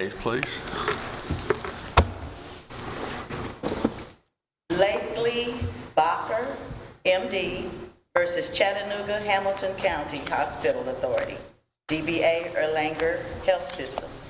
Case, please. Blakele, Bakker, MD versus Chattanooga-Hamilton County Hospital Authority, DBA Erlanger Health Systems.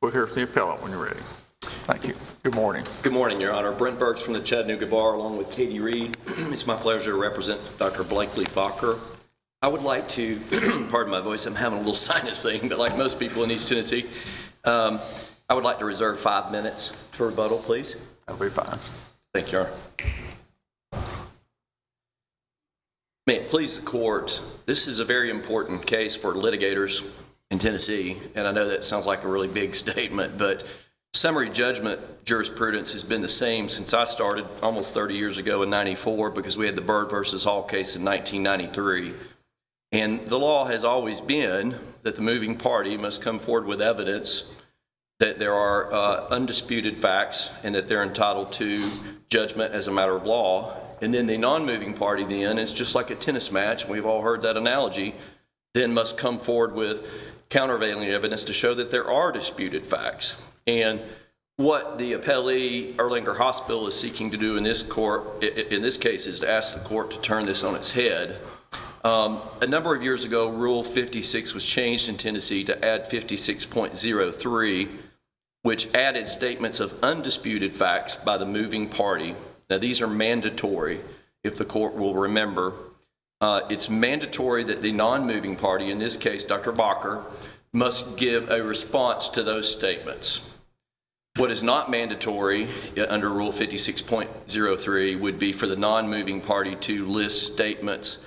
We'll hear from the appellant when you're ready. Thank you. Good morning. Good morning, Your Honor. Brent Burks from the Chattanooga Bar, along with Katie Reed. It's my pleasure to represent Dr. Blakele Bakker. I would like to, pardon my voice, I'm having a little sinus thing, but like most people in East Tennessee, I would like to reserve 5 minutes for rebuttal, please. That'll be fine. Thank you, Your Honor. May it please the court, this is a very important case for litigators in Tennessee, and I know that sounds like a really big statement, but summary judgment jurisprudence has been the same since I started almost 30 years ago in '94, because we had the Byrd versus Hall case in 1993. And the law has always been that the moving party must come forward with evidence that there are undisputed facts and that they're entitled to judgment as a matter of law. And then the non-moving party then, it's just like a tennis match, we've all heard that analogy, then must come forward with countervailing evidence to show that there are disputed facts. And what the Appellee Erlanger Hospital is seeking to do in this court, in this case, is to ask the court to turn this on its head. A number of years ago, Rule 56 was changed in Tennessee to add 56.03, which added statements of undisputed facts by the moving party. Now, these are mandatory, if the court will remember. It's mandatory that the non-moving party, in this case, Dr. Bakker, must give a response to those statements. What is not mandatory under Rule 56.03 would be for the non-moving party to list statements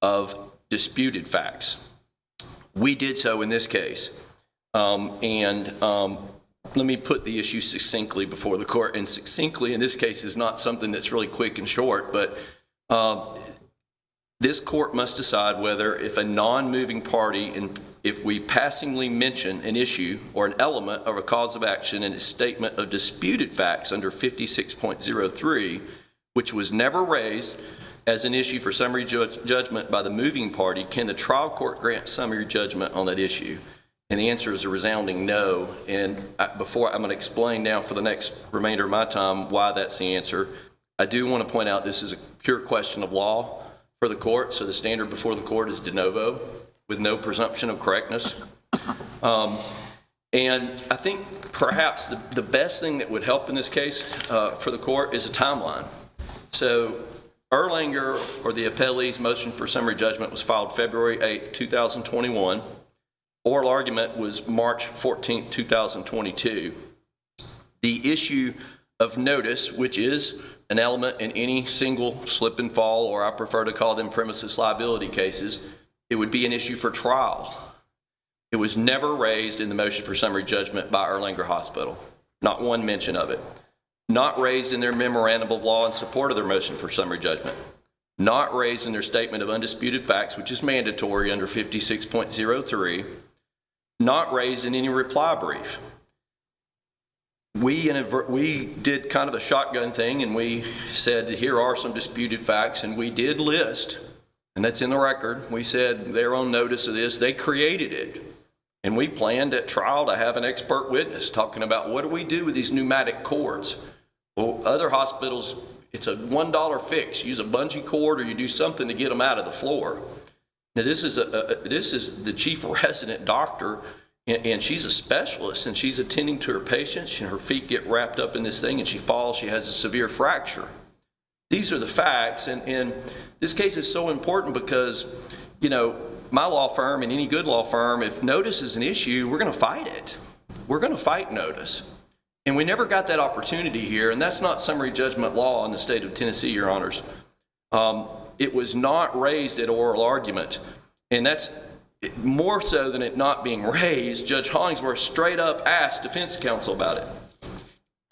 of disputed facts. We did so in this case. Let me put the issue succinctly before the court. And succinctly in this case is not something that's really quick and short, but this court must decide whether, if a non-moving party, and if we passingly mention an issue or an element of a cause of action in a statement of disputed facts under 56.03, which was never raised as an issue for summary judgment by the moving party, can the trial court grant summary judgment on that issue? And the answer is a resounding no. And before I'm going to explain now for the next remainder of my time why that's the answer, I do want to point out this is a pure question of law for the court, so the standard before the court is de novo with no presumption of correctness. And I think perhaps the best thing that would help in this case for the court is a timeline. So Erlanger, or the appellee's motion for summary judgment, was filed February 8th, 2021. Oral argument was March 14th, 2022. The issue of notice, which is an element in any single slip and fall, or I prefer to call them premises liability cases, it would be an issue for trial. It was never raised in the motion for summary judgment by Erlanger Hospital. Not one mention of it. Not raised in their memorandum of law in support of their motion for summary judgment. Not raised in their statement of undisputed facts, which is mandatory under 56.03. Not raised in any reply brief. We did kind of a shotgun thing, and we said, here are some disputed facts, and we did list, and that's in the record. We said they're on notice of this. They created it, and we planned at trial to have an expert witness talking about what do we do with these pneumatic cords. Well, other hospitals, it's a $1 fix. Use a bungee cord, or you do something to get them out of the floor. Now, this is the chief resident doctor, and she's a specialist, and she's attending to her patients, and her feet get wrapped up in this thing, and she falls. She has a severe fracture. These are the facts, and this case is so important because, you know, my law firm and any good law firm, if notice is an issue, we're going to fight it. We're going to fight notice. And we never got that opportunity here, and that's not summary judgment law in the state of Tennessee, Your Honors. It was not raised at oral argument, and that's more so than it not being raised. Judge Hollingsworth straight up asked defense counsel about it.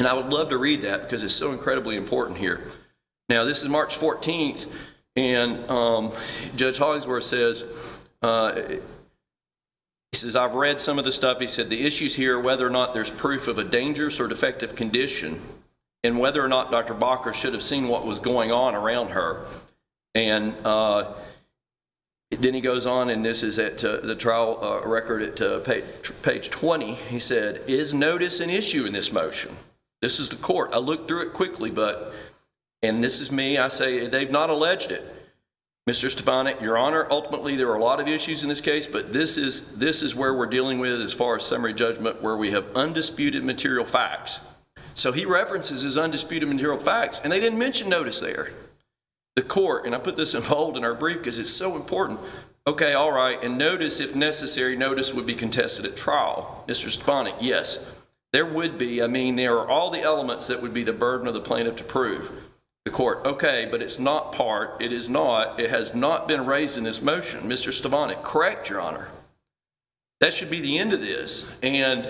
And I would love to read that because it's so incredibly important here. Now, this is March 14th, and Judge Hollingsworth says, he says, I've read some of the stuff. He said, the issues here are whether or not there's proof of a dangerous or defective condition and whether or not Dr. Bakker should have seen what was going on around her. And then he goes on, and this is at the trial record at page 20. He said, is notice an issue in this motion? This is the court. I looked through it quickly, and this is me, I say they've not alleged it. Mr. Stefanik, Your Honor, ultimately there are a lot of issues in this case, but this is where we're dealing with as far as summary judgment, where we have undisputed material facts. So he references his undisputed material facts, and they didn't mention notice there. The court, and I put this in bold in our brief because it's so important. Okay, all right, and notice, if necessary, notice would be contested at trial. Mr. Stefanik, yes, there would be. I mean, there are all the elements that would be the burden of the plaintiff to prove. The court, okay, but it's not part, it has not been raised in this motion. Mr. Stefanik, correct, Your Honor. That should be the end of this. And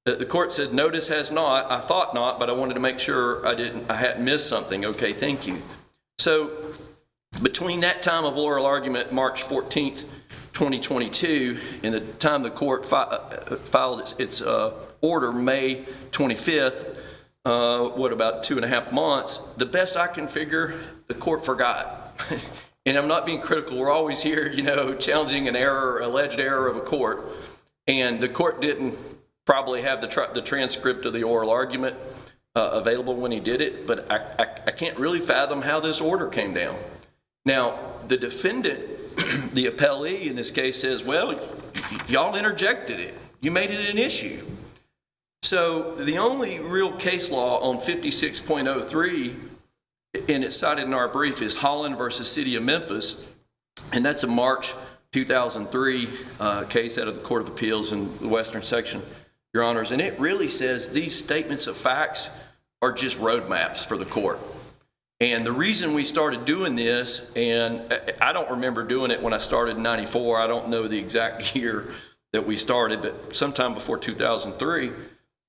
the court said, notice has not. I thought not, but I wanted to make sure I hadn't missed something. Okay, thank you. So between that time of oral argument, March 14th, 2022, and the time the court filed its order, May 25th, about 2.5 months, the best I can figure, the court forgot. And I'm not being critical. We're always here, challenging an error, alleged error of a court. And the court didn't probably have the transcript of the oral argument available when he did it, but I can't really fathom how this order came down. Now, the defendant, the appellee in this case, says, well, y'all interjected it. You made it an issue. So the only real case law on 56.03, and it's cited in our brief, is Holland versus City of Memphis, and that's a March 2003 case out of the Court of Appeals in the Western Section, Your Honors, and it really says these statements of facts are just roadmaps for the court. And the reason we started doing this, and I don't remember doing it when I started in 94, I don't know the exact year that we started, but sometime before 2003,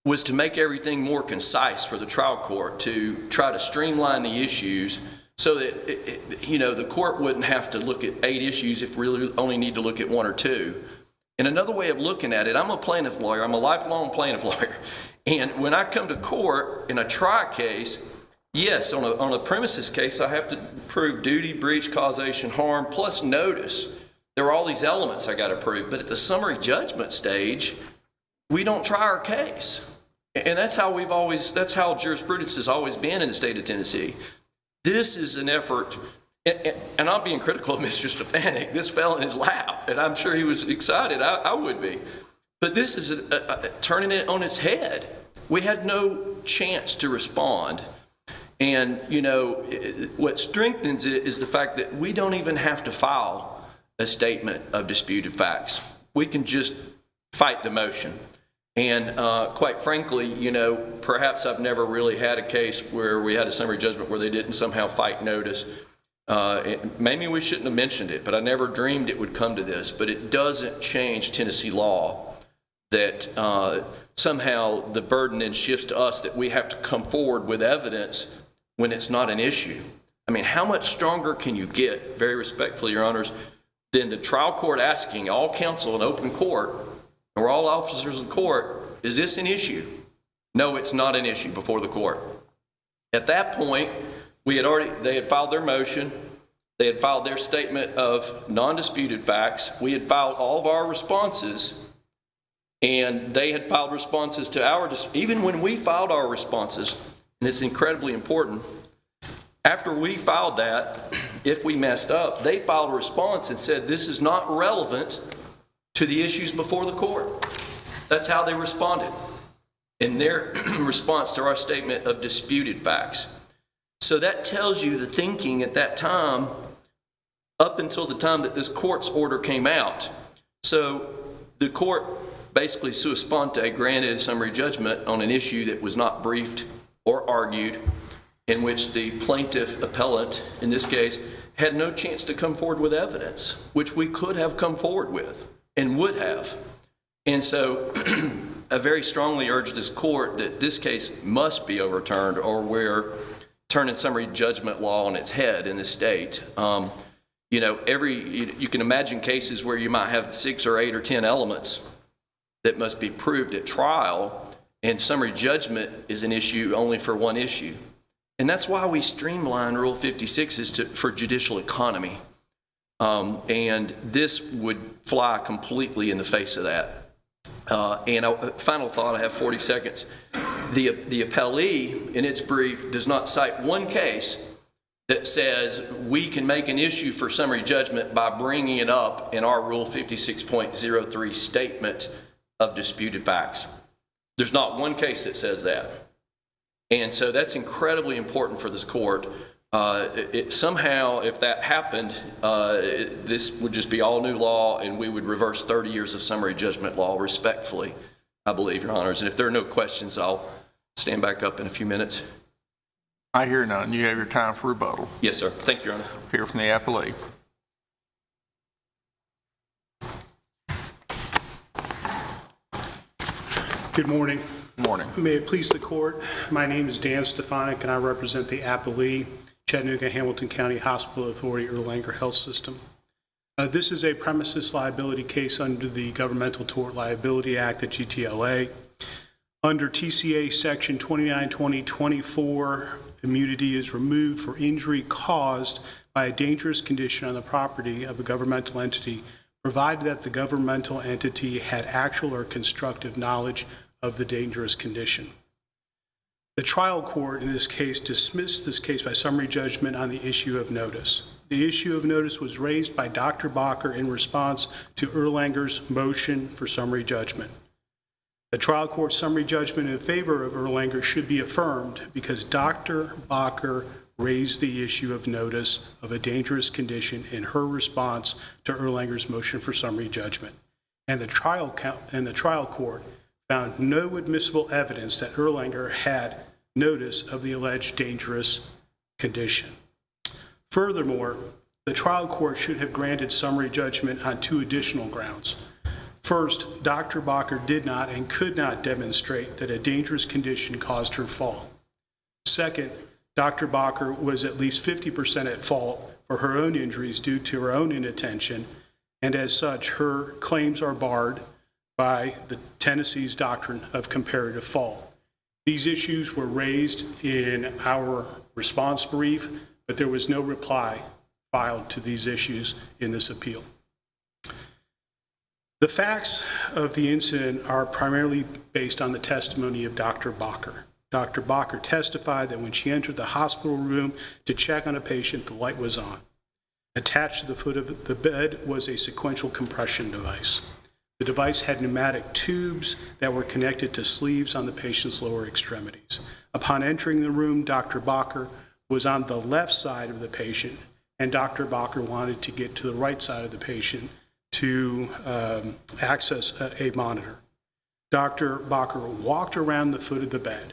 was to make everything more concise for the trial court, to try to streamline the issues so that, the court wouldn't have to look at 8 issues if we really only need to look at 1 or 2. And another way of looking at it, I'm a plaintiff lawyer, I'm a lifelong plaintiff lawyer, and when I come to court in a trial case, yes, on a premises case, I have to prove duty, breach, causation, harm, plus notice. There are all these elements I got to prove, but at the summary judgment stage, we don't try our case. And that's how jurisprudence has always been in the state of Tennessee. This is an effort, and I'm being critical of Mr. Stefanik. This fell in his lap, and I'm sure he was excited. I would be. But this is turning it on its head. We had no chance to respond. And, what strengthens it is the fact that we don't even have to file a statement of disputed facts. We can just fight the motion. And quite frankly, perhaps I've never really had a case where we had a summary judgment where they didn't somehow fight notice. Maybe we shouldn't have mentioned it, but I never dreamed it would come to this. But it doesn't change Tennessee law that somehow the burden then shifts to us that we have to come forward with evidence when it's not an issue. I mean, how much stronger can you get, very respectfully, Your Honors, than the trial court asking all counsel in open court, or all officers of the court, is this an issue? No, it's not an issue before the court. At that point, they had filed their motion, they had filed their statement of non-disputed facts, we had filed all of our responses, and they had filed responses to even when we filed our responses, and it's incredibly important, after we filed that, if we messed up, they filed a response and said this is not relevant to the issues before the court. That's how they responded in their response to our statement of disputed facts. So that tells you the thinking at that time, up until the time that this court's order came out. So the court basically sua sponte granted a summary judgment on an issue that was not briefed or argued, in which the plaintiff appellant, in this case, had no chance to come forward with evidence, which we could have come forward with and would have. And so I very strongly urge this court that this case must be overturned, or we're turning summary judgment law on its head in the state. You know, you can imagine cases where you might have 6 or 8 or 10 elements that must be proved at trial, and summary judgment is an issue only for one issue. And that's why we streamline Rule 56 for judicial economy. And this would fly completely in the face of that. Final thought, I have 40 seconds. The appellee, in its brief, does not cite one case that says we can make an issue for summary judgment by bringing it up in our Rule 56.03 statement of disputed facts. There's not one case that says that. And so that's incredibly important for this court. Somehow, if that happened, this would just be all new law, and we would reverse 30 years of summary judgment law respectfully, I believe, Your Honors. And if there are no questions, I'll stand back up in a few minutes. I hear none. You have your time for rebuttal. Yes, sir. Thank you, Your Honor. Hear from the appellee. Good morning. Morning. May it please the court, my name is Dan Stefanik, and I represent the Appellee, Chattanooga-Hamilton County Hospital Authority, Erlanger Health System. This is a premises liability case under the Governmental Tort Liability Act, the GTLA. Under TCA Section 2920-24, immunity is removed for injury caused by a dangerous condition on the property of a governmental entity, provided that the governmental entity had actual or constructive knowledge of the dangerous condition. The trial court in this case dismissed this case by summary judgment on the issue of notice. The issue of notice was raised by Dr. Bakker in response to Erlanger's motion for summary judgment. The trial court's summary judgment in favor of Erlanger should be affirmed because Dr. Bakker raised the issue of notice of a dangerous condition in her response to Erlanger's motion for summary judgment. And the trial court found no admissible evidence that Erlanger had notice of the alleged dangerous condition. Furthermore, the trial court should have granted summary judgment on 2 additional grounds. First, Dr. Bakker did not and could not demonstrate that a dangerous condition caused her fall. Second, Dr. Bakker was at least 50% at fault for her own injuries due to her own inattention, and as such, her claims are barred by the Tennessee's doctrine of comparative fault. These issues were raised in our response brief, but there was no reply filed to these issues in this appeal. The facts of the incident are primarily based on the testimony of Dr. Bakker. Dr. Bakker testified that when she entered the hospital room to check on a patient, the light was on. Attached to the foot of the bed was a sequential compression device. The device had pneumatic tubes that were connected to sleeves on the patient's lower extremities. Upon entering the room, Dr. Bakker was on the left side of the patient, and Dr. Bakker wanted to get to the right side of the patient to access a monitor. Dr. Bakker walked around the foot of the bed.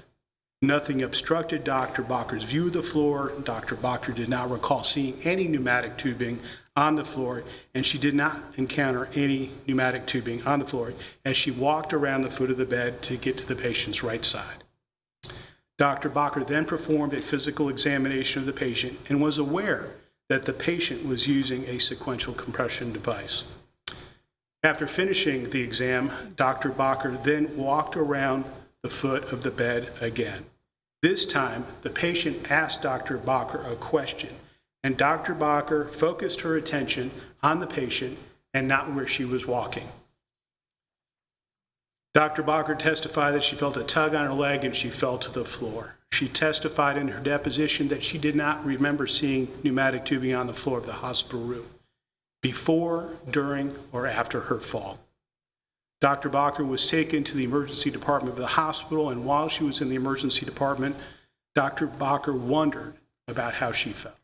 Nothing obstructed Dr. Bakker's view of the floor. Dr. Bakker did not recall seeing any pneumatic tubing on the floor, and she did not encounter any pneumatic tubing on the floor as she walked around the foot of the bed to get to the patient's right side. Dr. Bakker then performed a physical examination of the patient and was aware that the patient was using a sequential compression device. After finishing the exam, Dr. Bakker then walked around the foot of the bed again. This time, the patient asked Dr. Bakker a question, and Dr. Bakker focused her attention on the patient and not where she was walking. Dr. Bakker testified that she felt a tug on her leg and she fell to the floor. She testified in her deposition that she did not remember seeing pneumatic tubing on the floor of the hospital room before, during, or after her fall. Dr. Bakker was taken to the emergency department of the hospital, and while she was in the emergency department, Dr. Bakker wondered about how she felt.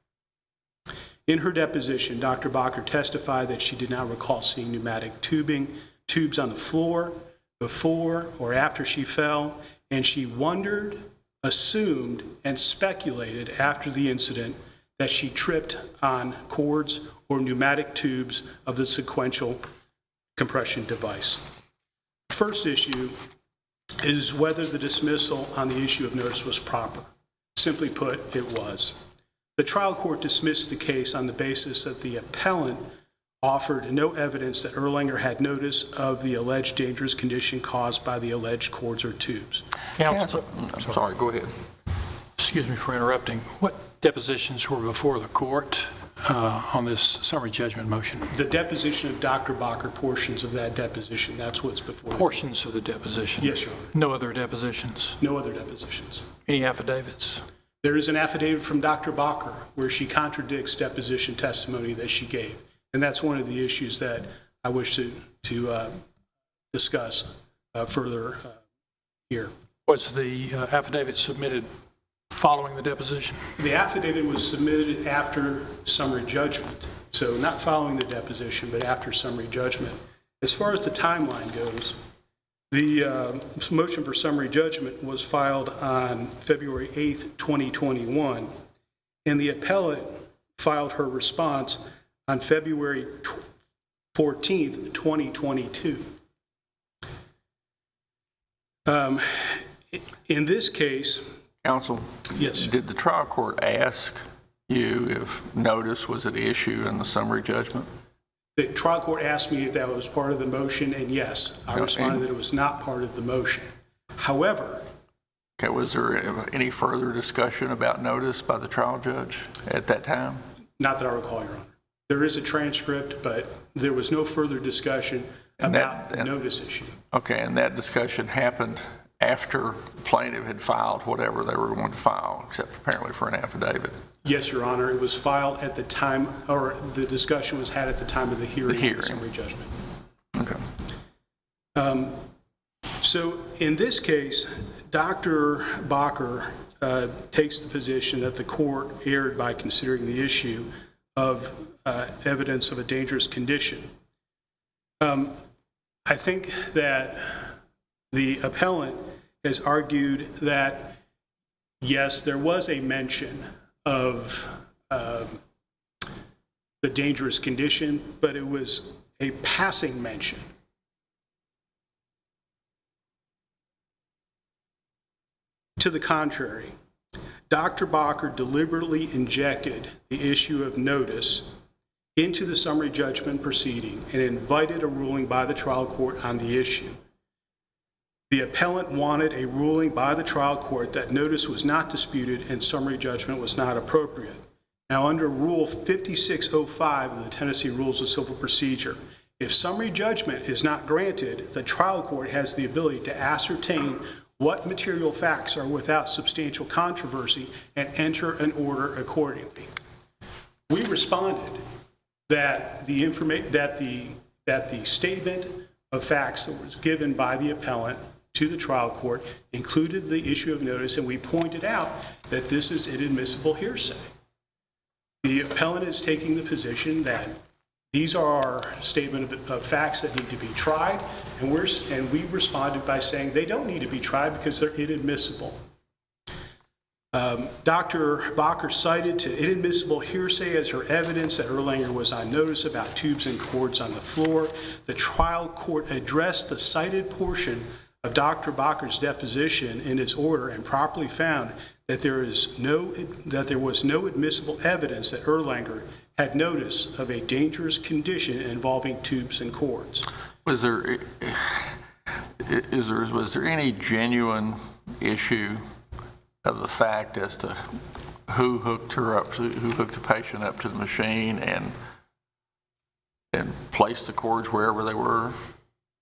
In her deposition, Dr. Bakker testified that she did not recall seeing pneumatic tubes on the floor before or after she fell, and she wondered, assumed, and speculated after the incident that she tripped on cords or pneumatic tubes of the sequential compression device. First issue is whether the dismissal on the issue of notice was proper. Simply put, it was. The trial court dismissed the case on the basis that the appellant offered no evidence that Erlanger had notice of the alleged dangerous condition caused by the alleged cords or tubes. Counsel, I'm sorry, go ahead. Excuse me for interrupting. What depositions were before the court on this summary judgment motion? The deposition of Dr. Bakker, portions of that deposition, that's what's before the court. Portions of the deposition? Yes, Your Honor. No other depositions? No other depositions. Any affidavits? There is an affidavit from Dr. Bakker where she contradicts deposition testimony that she gave. And that's one of the issues that I wish to discuss further here. Was the affidavit submitted following the deposition? The affidavit was submitted after summary judgment. So not following the deposition, but after summary judgment. As far as the timeline goes, the motion for summary judgment was filed on February 8th, 2021, and the appellant filed her response on February 14th, 2022. In this case, Counsel? Yes. Did the trial court ask you if notice was at issue in the summary judgment? the trial court asked me if that was part of the motion, and yes, I responded that it was not part of the motion. However, Okay, was there any further discussion about notice by the trial judge at that time? not that I recall, Your Honor. There is a transcript, but there was no further discussion about the notice issue. Okay, and that discussion happened after the plaintiff had filed whatever they were going to file, except apparently for an affidavit. Yes, Your Honor, it was filed at the time, or the discussion was had at the time of the hearing. The hearing. Summary judgment. Okay. So in this case, Dr. Bakker takes the position that the court erred by considering the issue of evidence of a dangerous condition. I think that the appellant has argued that, yes, there was a mention of the dangerous condition, but it was a passing mention. To the contrary, Dr. Bakker deliberately injected the issue of notice into the summary judgment proceeding and invited a ruling by the trial court on the issue. The appellant wanted a ruling by the trial court that notice was not disputed and summary judgment was not appropriate. Now, under Rule 5605 of the Tennessee Rules of Civil Procedure, if summary judgment is not granted, the trial court has the ability to ascertain what material facts are without substantial controversy and enter an order accordingly. We responded that the statement of facts that was given by the appellant to the trial court included the issue of notice, and we pointed out that this is inadmissible hearsay. The appellant is taking the position that these are our statement of facts that need to be tried, and we responded by saying they don't need to be tried because they're inadmissible. Dr. Bakker cited to inadmissible hearsay as her evidence that Erlanger was on notice about tubes and cords on the floor. The trial court addressed the cited portion of Dr. Bakker's deposition in its order and properly found that there was no admissible evidence that Erlanger had notice of a dangerous condition involving tubes and cords. Was there any genuine issue of the fact as to who hooked the patient up to the machine and placed the cords wherever they were?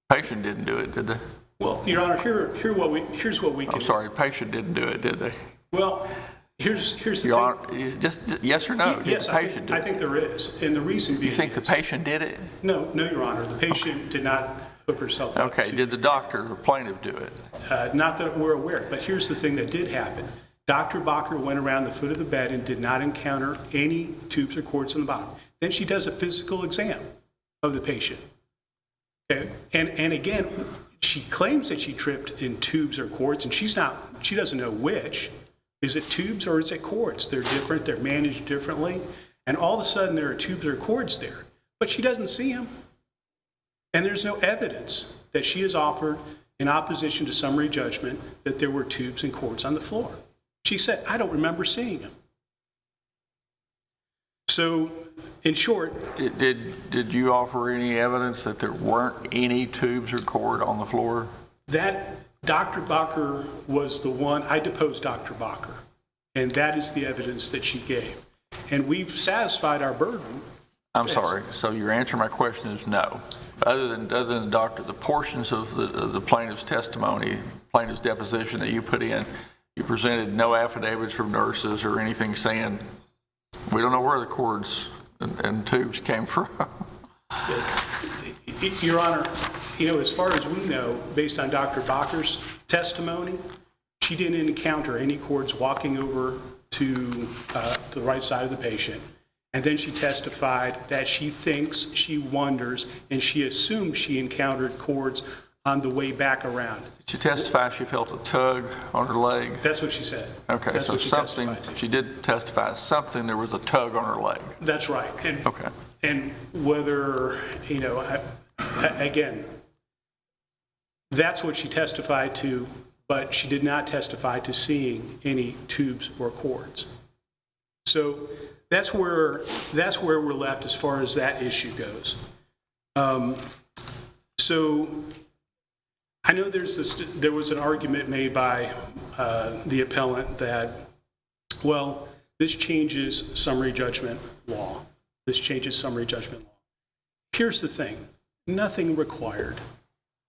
Patient didn't do it, did they? Well, Your Honor, here's what we can. I'm sorry, patient didn't do it, did they? Well, here's the Your thing. Honor, just yes or no? Yes, did the patient do I it? think there is, and the reason being. You think the patient did it? No, Your Honor. The patient did not hook herself up. Okay, did the doctor, the plaintiff, do it? Not that we're aware, but here's the thing that did happen. Dr. Bakker went around the foot of the bed and did not encounter any tubes or cords on the bottom. Then she does a physical exam of the patient. Okay? And again, she claims that she tripped in tubes or cords, and she doesn't know which. Is it tubes or is it cords? They're different, they're managed differently, and all of a sudden there are tubes or cords there, but she doesn't see them. And there's no evidence that she has offered in opposition to summary judgment that there were tubes and cords on the floor. She said, I don't remember seeing them. So, in short, Did you offer any evidence that there weren't any tubes or cord on the floor? that Dr. Bakker was the one, I deposed Dr. Bakker, and that is the evidence that she gave. And we've satisfied our burden. I'm sorry, so your answer to my question is no. Other than the portions of the plaintiff's testimony, plaintiff's deposition that you put in, you presented no affidavits from nurses or anything saying, we don't know where the cords and tubes came from. Your Honor, as far as we know, based on Dr. Bakker's testimony, she didn't encounter any cords walking over to the right side of the patient. And then she testified that she thinks, she wonders, and she assumes she encountered cords on the way back around. Did she testify she felt a tug on her leg? That's what she said. Okay, That's so what she something, testified to. she did testify something, there was a tug on her leg. That's right. And, Okay. and whether, again, that's what she testified to, but she did not testify to seeing any tubes or cords. So that's where we're left as far as that issue goes. So I know there was an argument made by the appellant that, well, this changes summary judgment law. This changes summary judgment law. Here's the thing. Nothing required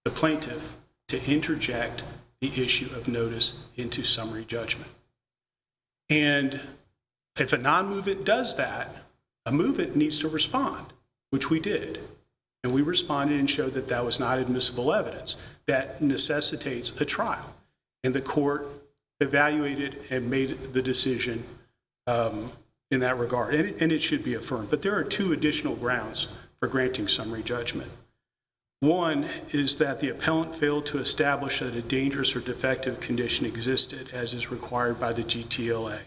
the plaintiff to interject the issue of notice into summary judgment. And if a non-movement does that, a movement needs to respond, which we did. And we responded and showed that that was not admissible evidence. That necessitates a trial. And the court evaluated and made the decision in that regard. And it should be affirmed. But there are two additional grounds for granting summary judgment. One is that the appellant failed to establish that a dangerous or defective condition existed as is required by the GTLA.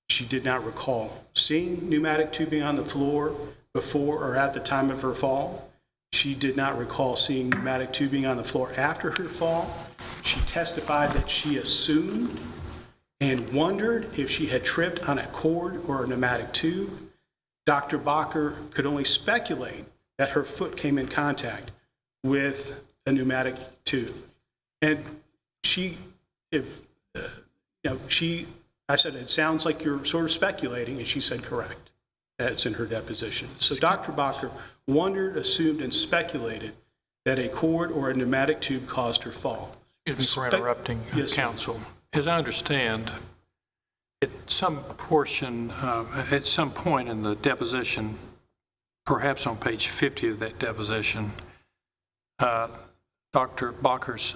She did not recall seeing pneumatic tubing on the floor before or at the time of her fall. She did not recall seeing pneumatic tubing on the floor after her fall. She testified that she assumed and wondered if she had tripped on a cord or a pneumatic tube. Dr. Bakker could only speculate that her foot came in contact with a pneumatic tube. And I said, it sounds like you're sort of speculating, and she said correct. That's in her deposition. So Dr. Bakker wondered, assumed, and speculated that a cord or a pneumatic tube caused her fall. Excuse me for interrupting, Yes, counsel. As I understand, at some point in the deposition, perhaps on page 50 of that deposition, Dr. Bakker's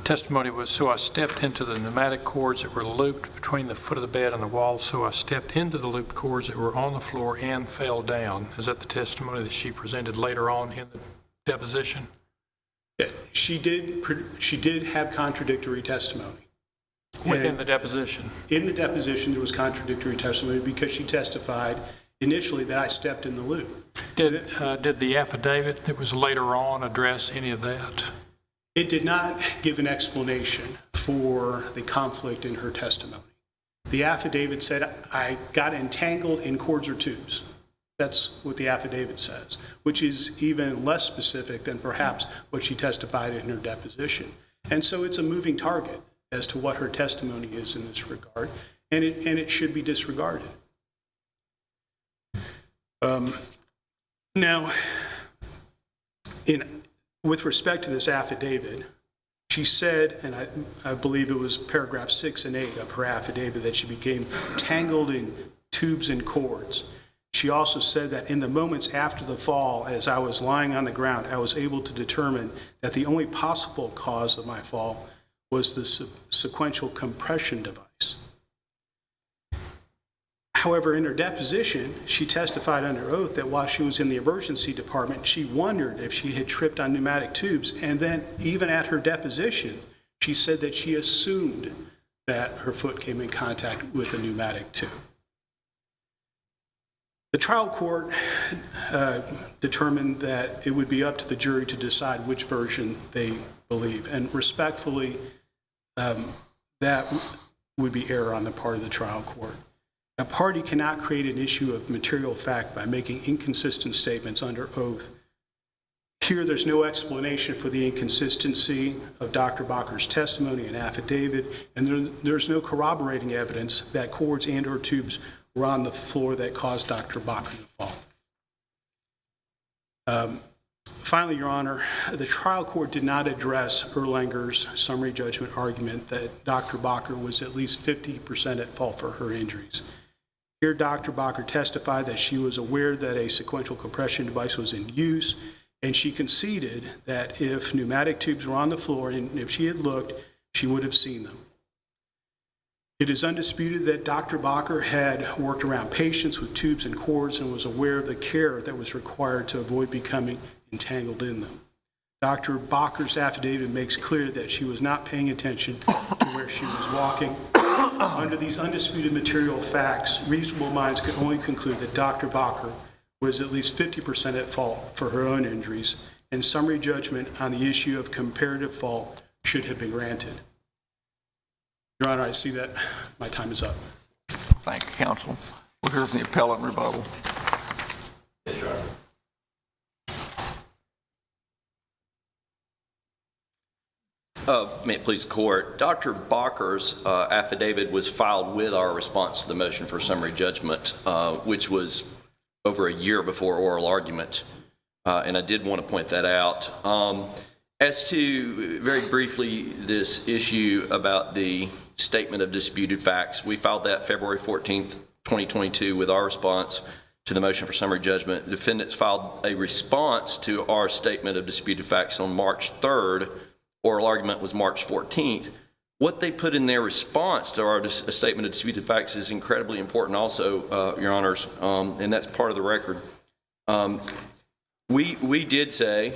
testimony was, so I stepped into the pneumatic cords that were looped between the foot of the bed and the wall, so I stepped into the looped cords that were on the floor and fell down. Is that the testimony that she presented later on in the deposition? She did have contradictory testimony. Within the deposition? In the deposition, there was contradictory testimony because she testified initially that I stepped in the loop. Did the affidavit that was later on address any of that? It did not give an explanation for the conflict in her testimony. The affidavit said, I got entangled in cords or tubes. That's what the affidavit says, which is even less specific than perhaps what she testified in her deposition. And so it's a moving target as to what her testimony is in this regard, and it should be disregarded. Now, with respect to this affidavit, she said, and I believe it was paragraph 6 and 8 of her affidavit, that she became tangled in tubes and cords. She also said that in the moments after the fall, as I was lying on the ground, I was able to determine that the only possible cause of my fall was the sequential compression device. However, in her deposition, she testified under oath that while she was in the emergency department, she wondered if she had tripped on pneumatic tubes. And then even at her deposition, she said that she assumed that her foot came in contact with a pneumatic tube. The trial court determined that it would be up to the jury to decide which version they believe. And respectfully, that would be error on the part of the trial court. A party cannot create an issue of material fact by making inconsistent statements under oath. Here, there's no explanation for the inconsistency of Dr. Bakker's testimony and affidavit, and there's no corroborating evidence that cords and/or tubes were on the floor that caused Dr. Bakker to fall. Finally, Your Honor, the trial court did not address Erlanger's summary judgment argument that Dr. Bakker was at least 50% at fault for her injuries. Here, Dr. Bakker testified that she was aware that a sequential compression device was in use, and she conceded that if pneumatic tubes were on the floor and if she had looked, she would have seen them. It is undisputed that Dr. Bakker had worked around patients with tubes and cords and was aware of the care that was required to avoid becoming entangled in them. Dr. Bakker's affidavit makes clear that she was not paying attention to where she was walking. Under these undisputed material facts, reasonable minds could only conclude that Dr. Bakker was at least 50% at fault for her own injuries, and summary judgment on the issue of comparative fault should have been granted. Your Honor, I see that my time is up. Thank you, counsel. We'll hear from the appellant rebuttal. Yes, Your Honor. May it please the court, Dr. Bakker's affidavit was filed with our response to the motion for summary judgment, which was over a year before oral argument, and I did want to point that out. As to, very briefly, this issue about the statement of disputed facts, we filed that February 14th, 2022 with our response to the motion for summary judgment. The defendants filed a response to our statement of disputed facts on March 3rd. Oral argument was March 14th. What they put in their response to our statement of disputed facts is incredibly important also, Your Honors, and that's part of the record. We did say,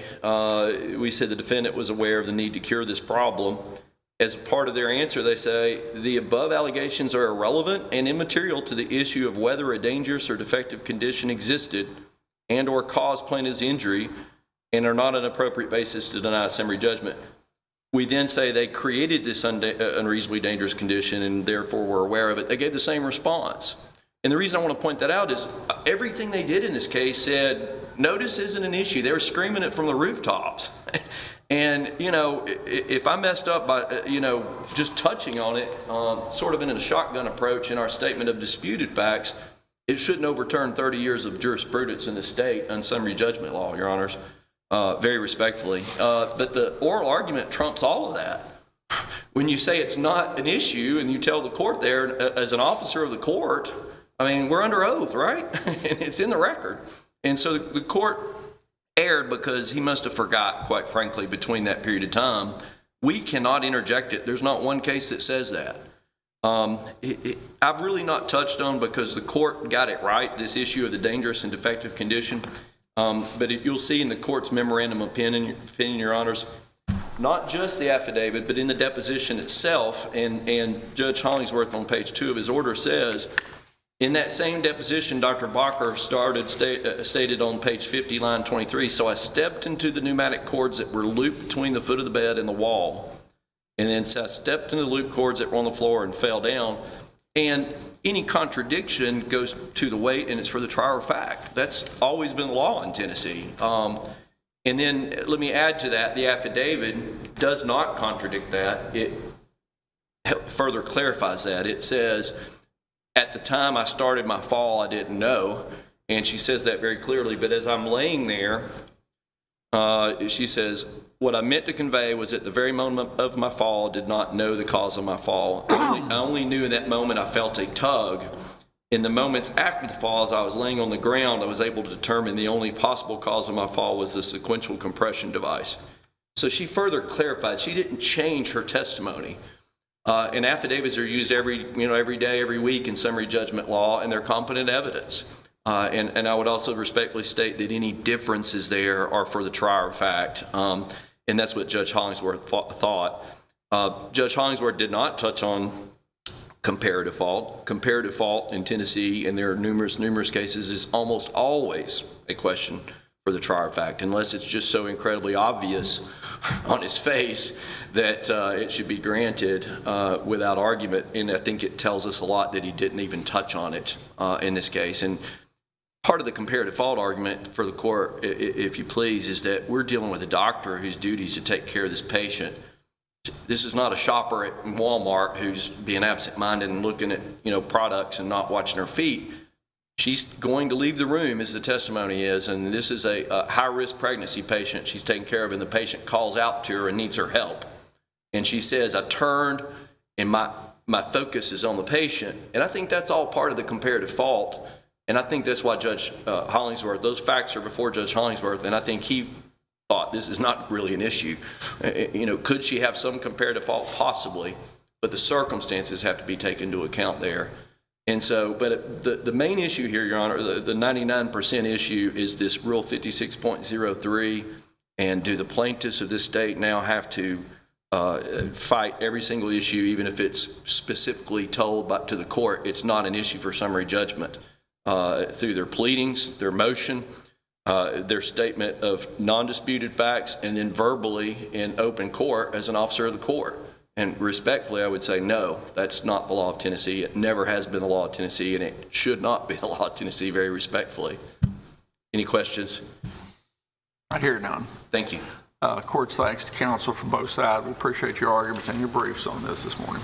we said the defendant was aware of the need to cure this problem. As part of their answer, they say, the above allegations are irrelevant and immaterial to the issue of whether a dangerous or defective condition existed and or caused plaintiff's injury and are not an appropriate basis to deny summary judgment. We then say they created this unreasonably dangerous condition and therefore were aware of it. They gave the same response. And the reason I want to point that out is everything they did in this case said, notice isn't an issue. They were screaming it from the rooftops. And, you know, if I messed up by, you know, just touching on it, sort of in a shotgun approach in our statement of disputed facts, it shouldn't overturn 30 years of jurisprudence in the state on summary judgment law, Your Honors. Very respectfully. But the oral argument trumps all of that. When you say it's not an issue and you tell the court there, as an officer of the court, I mean, we're under oath, right? And it's in the record. And so the court erred because he must have forgot, quite frankly, between that period of time. We cannot interject it. There's not one case that says that. I've really not touched on, because the court got it right, this issue of the dangerous and defective condition. But you'll see in the court's memorandum of opinion, Your Honors, not just the affidavit, but in the deposition itself, and Judge Hollingsworth on page 2 of his order says, in that same deposition, Dr. Bakker stated on page 50, line 23, so I stepped into the pneumatic cords that were looped between the foot of the bed and the wall, and then I stepped into the loop cords that were on the floor and fell down. And any contradiction goes to the weight, and it's for the trier of fact. That's always been the law in Tennessee. And then let me add to that, the affidavit does not contradict that. It further clarifies that. It says, at the time I started my fall, I didn't know. And she says that very clearly. But as I'm laying there, she says, what I meant to convey was at the very moment of my fall, I did not know the cause of my fall. I only knew in that moment I felt a tug. In the moments after the fall, as I was laying on the ground, I was able to determine the only possible cause of my fall was the sequential compression device. So she further clarified. She didn't change her testimony. And affidavits are used every day, every week in summary judgment law, and they're competent evidence. And I would also respectfully state that any differences there are for the trier of fact. And that's what Judge Hollingsworth thought. Judge Hollingsworth did not touch on comparative fault. Comparative fault in Tennessee, and there are numerous cases, is almost always a question for the trier of fact, unless it's just so incredibly obvious on his face that it should be granted without argument. And I think it tells us a lot that he didn't even touch on it in this case. And part of the comparative fault argument for the court, if you please, is that we're dealing with a doctor whose duty is to take care of this patient. This is not a shopper at Walmart who's being absent-minded and looking at, products and not watching her feet. She's going to leave the room, as the testimony is, and this is a high-risk pregnancy patient she's taking care of, and the patient calls out to her and needs her help. And she says, I turned, and my focus is on the patient. And I think that's all part of the comparative fault, and I think that's why Judge Hollingsworth, those facts are before Judge Hollingsworth, and I think he thought this is not really an issue. Could she have some comparative fault? Possibly, but the circumstances have to be taken into account there. And so, but the main issue here, Your Honor, the 99% issue is this Rule 56.03, and do the plaintiffs of this state now have to fight every single issue, even if it's specifically told to the court it's not an issue for summary judgment, through their pleadings, their motion, their statement of non-disputed facts, and then verbally in open court as an officer of the court. And respectfully, I would say, no, that's not the law of Tennessee. It never has been the law of Tennessee, and it should not be the law of Tennessee, very respectfully. Any questions? I hear none. Thank you. Court's thanks to counsel from both sides. We appreciate your arguments and your briefs on this morning.